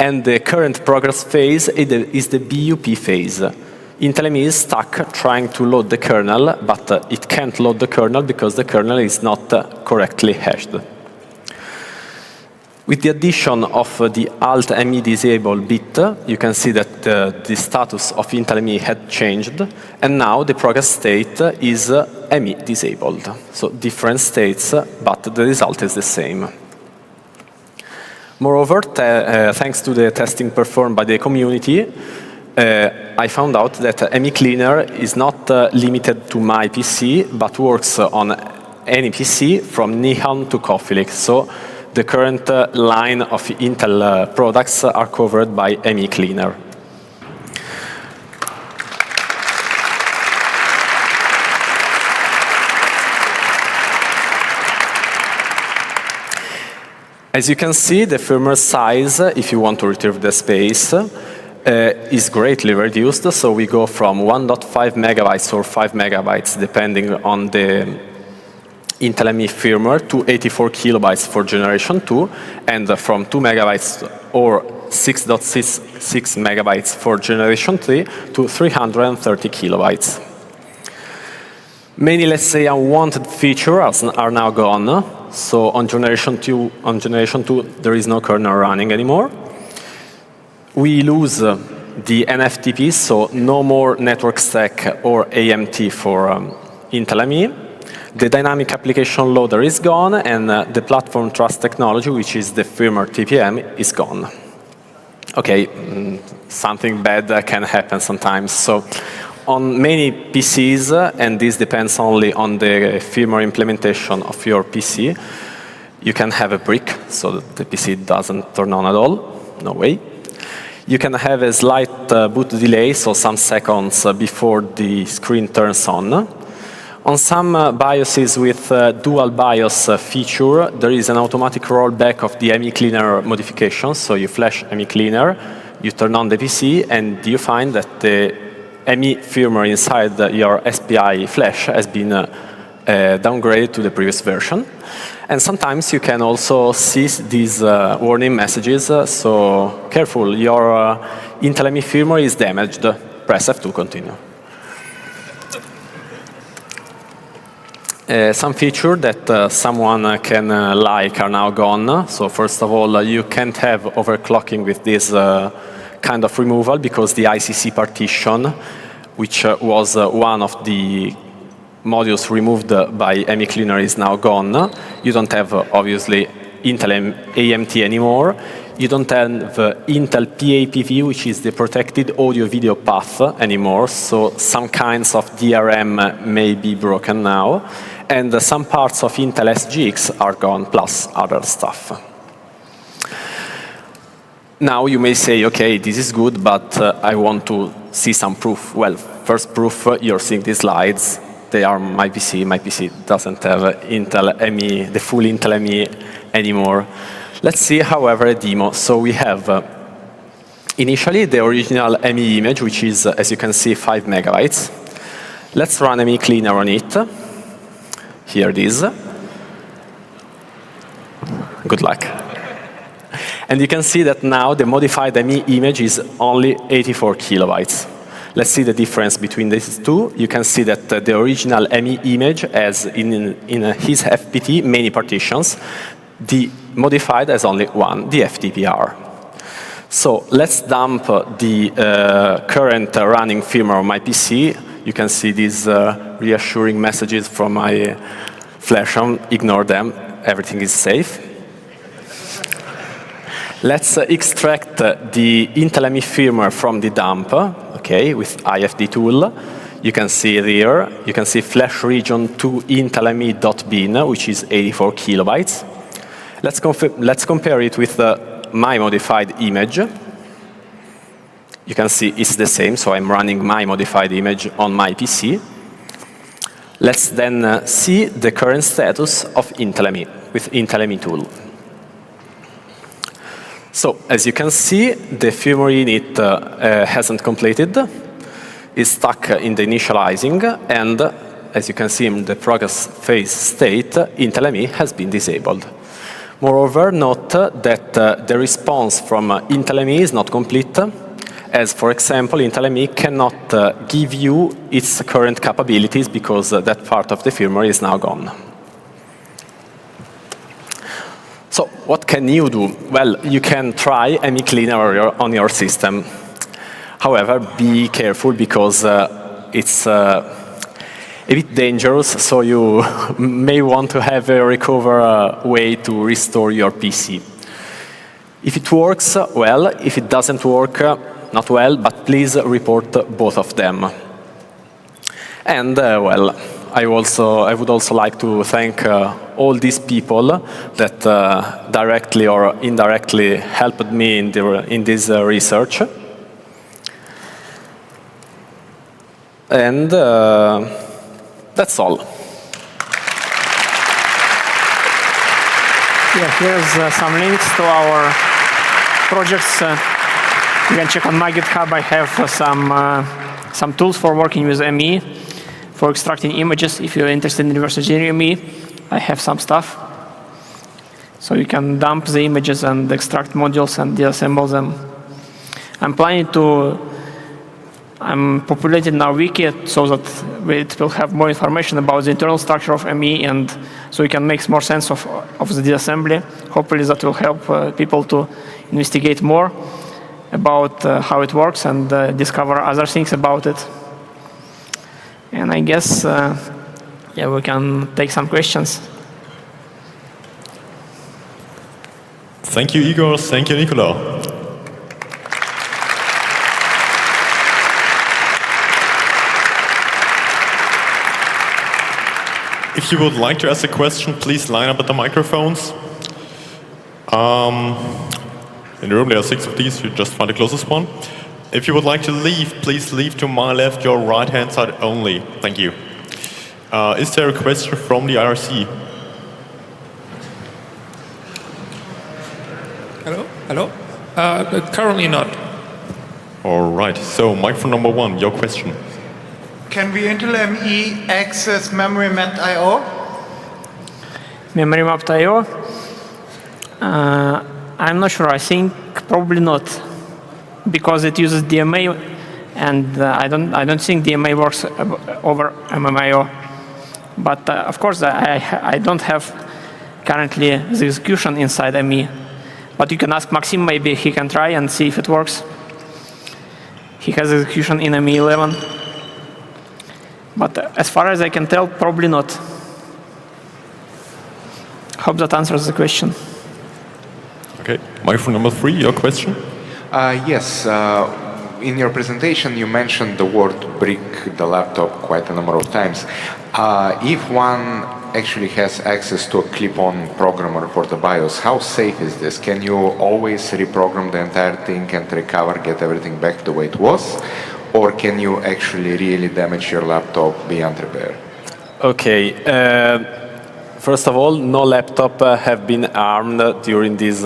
And the current progress phase is the BUP phase. IntelliMe is stuck trying to load the kernel, but it can't load the kernel because the kernel is not correctly hashed. With the addition of the Alt-ME disable bit, you can see that the status of IntelliMe had changed, and now the progress state is ME disabled. So different states, but the result is the same. Moreover, thanks to the testing performed by the community, I found out that ME Cleaner is not limited to my PC, but works on any PC from Nehalem to Coffee Lake. So the current line of Intel products are covered by ME Cleaner. As you can see, the firmware size, if you want to retrieve the space, is greatly reduced. So we go from 1.5 megabytes or 5 megabytes, depending on the IntelliMe firmware, to 84 kilobytes for generation 2, and from 2 megabytes or 6.6 megabytes for generation 3 to 330 kilobytes. Many, let's say, unwanted features are now gone. So on generation 2, there is no kernel running anymore. We lose the NFTP, so no more network stack or AMT for IntelliMe. The dynamic application loader is gone, and the platform trust technology, which is the firmware TPM, is gone. Okay, something bad can happen sometimes. So on many PCs, and this depends only on the firmware implementation of your PC, you can have a brick, so that the PC doesn't turn on at all. No way. You can have a slight boot delay, so some seconds before the screen turns on. On some BIOSes with dual BIOS feature, there is an automatic rollback of the ME Cleaner modification. So you flash ME Cleaner, you turn on the PC, and you find that the ME firmware inside your SPI flash has been downgraded to the previous version. And sometimes you can also see these warning messages. So careful, your Intel ME firmware is damaged. Press F to continue. Some features that someone can like are now gone. So first of all, you can't have overclocking with this kind of removal because the ICC partition, which was one of the modules removed by ME Cleaner, is now gone. You don't have, obviously, Intel AMT anymore. You don't have Intel PAPV, which is the protected audio-video path anymore. So some kinds of DRM may be broken now. And some parts of Intel SGX are gone, plus other stuff. Now you may say, OK, this is good, but I want to see some proof. Well, first proof, you're seeing these slides. They are my PC. My PC doesn't have Intel ME, the full Intel ME anymore. Let's see, however, a demo. So we have initially the original ME image, which is, as you can see, 5 megabytes. Let's run ME Cleaner on it. Here it is. Good luck. And you can see that now the modified ME image is only 84 kilobytes. Let's see the difference between these two. You can see that the original ME image has, in his FPT, many partitions. The modified has only one, the FTPR. So let's dump the current running firmware on my PC. You can see these reassuring messages from my flash ROM. Ignore them. Everything is safe. Let's extract the Intel ME firmware from the dump, okay, with IFD tool. You can see it here. You can see flash region to Intel ME.bin, which is 84 kilobytes. Let's compare it with my modified image. You can see it's the same, so I'm running my modified image on my PC. Let's then see the current status of Intel ME with Intel ME tool. So, as you can see, the firmware init hasn't completed. It's stuck in the initializing, and as you can see in the progress phase state, Intel ME has been disabled. Moreover, note that the response from Intel ME is not complete, as, for example, Intel ME cannot give you its current capabilities because that part of the firmware is now gone. So what can you do? Well, you can try ME Cleaner on your system. However, be careful because it's a bit dangerous, so you may want to have a recover way to restore your PC. If it works, well. If it doesn't work, not well, but please report both of them. And, well, I would also like to thank all these people that directly or indirectly helped me in this research. And that's all. Yeah, here's some links to our projects. You can check on my GitHub. I have some tools for working with ME, for extracting images. If you're interested in reverse engineering ME, I have some stuff. So you can dump the images and extract modules and disassemble them. I'm populating our wiki so that it will have more information about the internal structure of ME, and so you can make more sense of the disassembly. Hopefully that will help people to investigate more about how it works and discover other things about it. And I guess, yeah, we can take some questions. Thank you, Igor. Thank you, Nicola. If you would like to ask a question, please line up at the microphones. In the room there are 6 of these, you just find the closest one. If you would like to leave, please leave to my left, your right-hand side only. Thank you. Is there a question from the IRC? Hello? Currently not. All right, so microphone number 1, your question. Can we Intel ME access memory mapped I/O? Memory mapped I/O? I'm not sure. I think probably not, because it uses DMA, and I don't think DMA works over MMIO. But of course, I don't have currently the execution inside ME. But you can ask Maxim, maybe he can try and see if it works. He has execution in ME11. But as far as I can tell, probably not. Hope that answers the question. Okay, microphone number 3, your question. Yes, in your presentation you mentioned the word brick the laptop quite a number of times. If one actually has access to a clip-on programmer for the BIOS, how safe is this? Can you always reprogram the entire thing and recover, get everything back the way it was? Or can you actually really damage your laptop beyond repair? Okay. First of all, no laptop have been harmed during this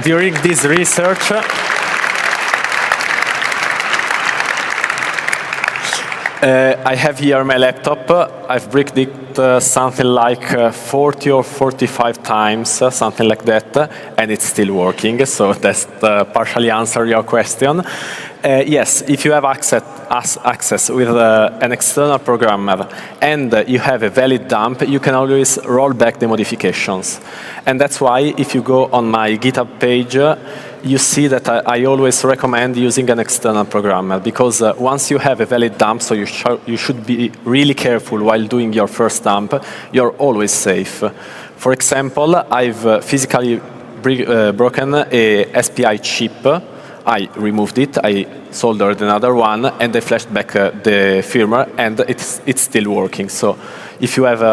during this research. I have here my laptop. I've bricked it something like 40 or 45 times, something like that, and it's still working. So that's partially answer your question. Yes, if you have access with an external programmer and you have a valid dump, you can always roll back the modifications. And that's why if you go on my GitHub page, you see that I always recommend using an external programmer, because once you have a valid dump, so you should be really careful while doing your first dump, you're always safe. For example, I've physically broken a SPI chip. I removed it, I soldered another one, and I flashed back the firmware, and it's still working. So if you have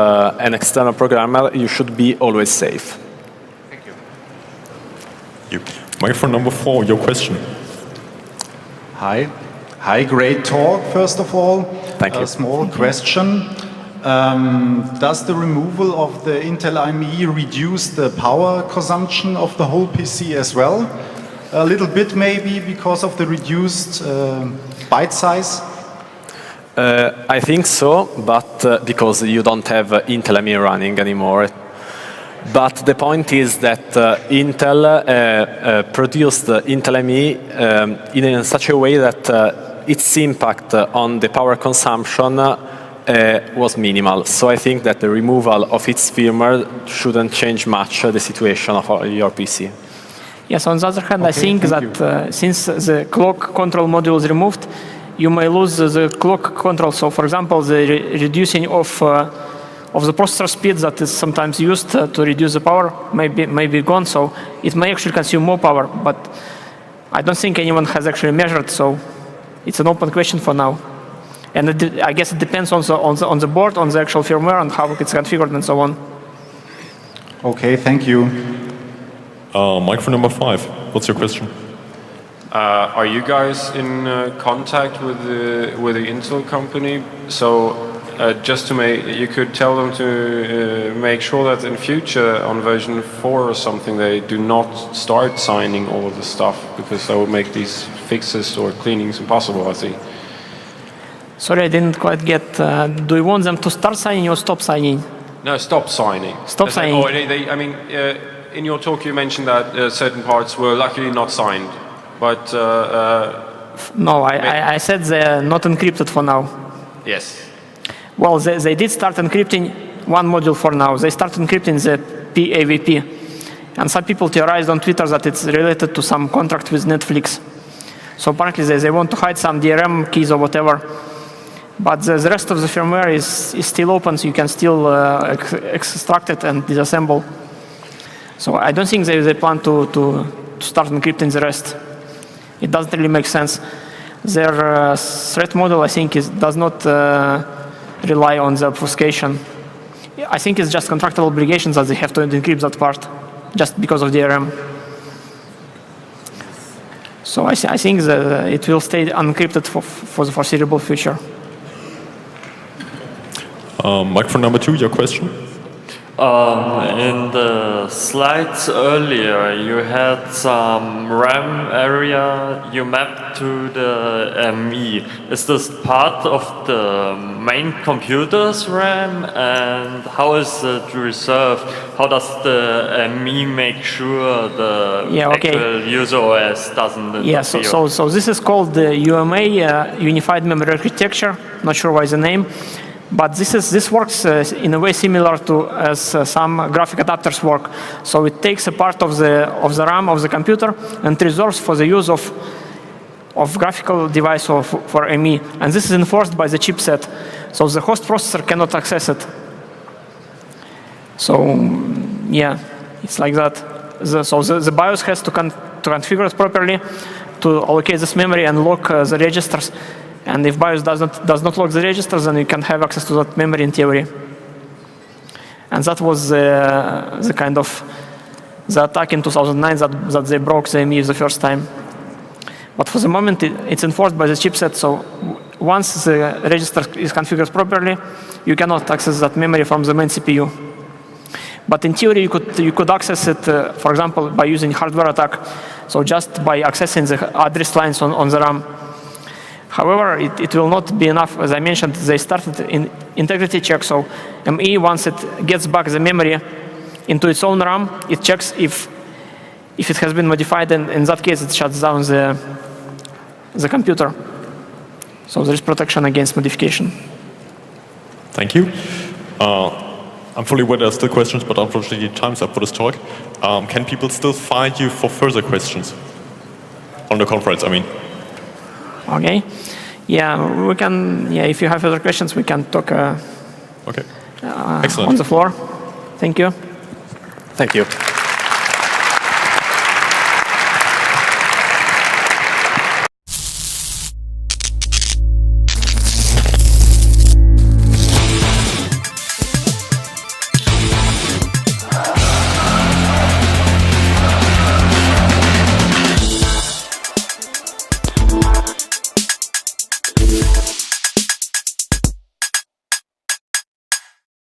an external programmer, you should be always safe. Thank you. You. Microphone number 4, your question. Hi. Hi, great talk, first of all. Thank you. A small question. Does the removal of the Intel IME reduce the power consumption of the whole PC as well? A little bit maybe because of the reduced byte size? I think so, but because you don't have Intel ME running anymore. But the point is that Intel produced Intel ME in such a way that its impact on the power consumption was minimal. So I think that the removal of its firmware shouldn't change much the situation of your PC. Yes, on the other hand, I think that since the clock control module is removed, you may lose the clock control. So, for example, the reducing of the processor speed that is sometimes used to reduce the power may be gone. So it may actually consume more power, but I don't think anyone has actually measured. So it's an open question for now. And I guess it depends on the board, on the actual firmware, and how it's configured, and so on. Okay, thank you. Microphone number 5, what's your question? Are you guys in contact with the Intel company? So just to you could tell them to make sure that in future on version 4 or something they do not start signing all of the stuff, because that would make these fixes or cleanings impossible, I think. Sorry, I didn't quite get. Do you want them to start signing or stop signing? No, stop signing. Stop signing. I mean, in your talk you mentioned that certain parts were luckily not signed, but... no, I said they're not encrypted for now. Yes. Well, they did start encrypting one module for now. They started encrypting the PAVP. And some people theorized on Twitter that it's related to some contract with Netflix. So apparently they want to hide some DRM keys or whatever. But the rest of the firmware is still open, so you can still extract it and disassemble. So I don't think they plan to start encrypting the rest. It doesn't really make sense. Their threat model, I think, does not rely on the obfuscation. I think it's just contractual obligations that they have to encrypt that part, just because of DRM. So I think that it will stay unencrypted for the foreseeable future. Microphone number 2, your question? In the slides earlier, you had some RAM area you mapped to the ME. Is this part of the main computer's RAM? And how is it reserved? How does the ME make sure the actual user OS doesn't interfere? So this is called the UMA, Unified Memory Architecture. Not sure why the name. But this works in a way similar to as some graphic adapters work. So it takes a part of the RAM of the computer and reserves for the use of graphical device for ME. And this is enforced by the chipset. So the host processor cannot access it. So yeah, it's like that. So the BIOS has to configure it properly to allocate this memory and lock the registers. And if BIOS does not lock the registers, then you can have access to that memory in theory. And that was the kind of the attack in 2009 that they broke the ME the first time. But for the moment, it's enforced by the chipset. So once the register is configured properly, you cannot access that memory from the main CPU. But in theory, you could access it, for example, by using hardware attack. So just by accessing the address lines on the RAM. However, it will not be enough. As I mentioned, they started in integrity check. So ME, once it gets back the memory into its own RAM, it checks if it has been modified, and in that case, it shuts down the computer. So there is protection against modification. Thank you. I'm fully aware there are still questions, but unfortunately, time's up for this talk. Can people still find you for further questions on the conference? I mean. Okay. Yeah, we can. Yeah, if you have other questions, we can talk. Okay. Excellent. On the floor. Thank you. Thank you.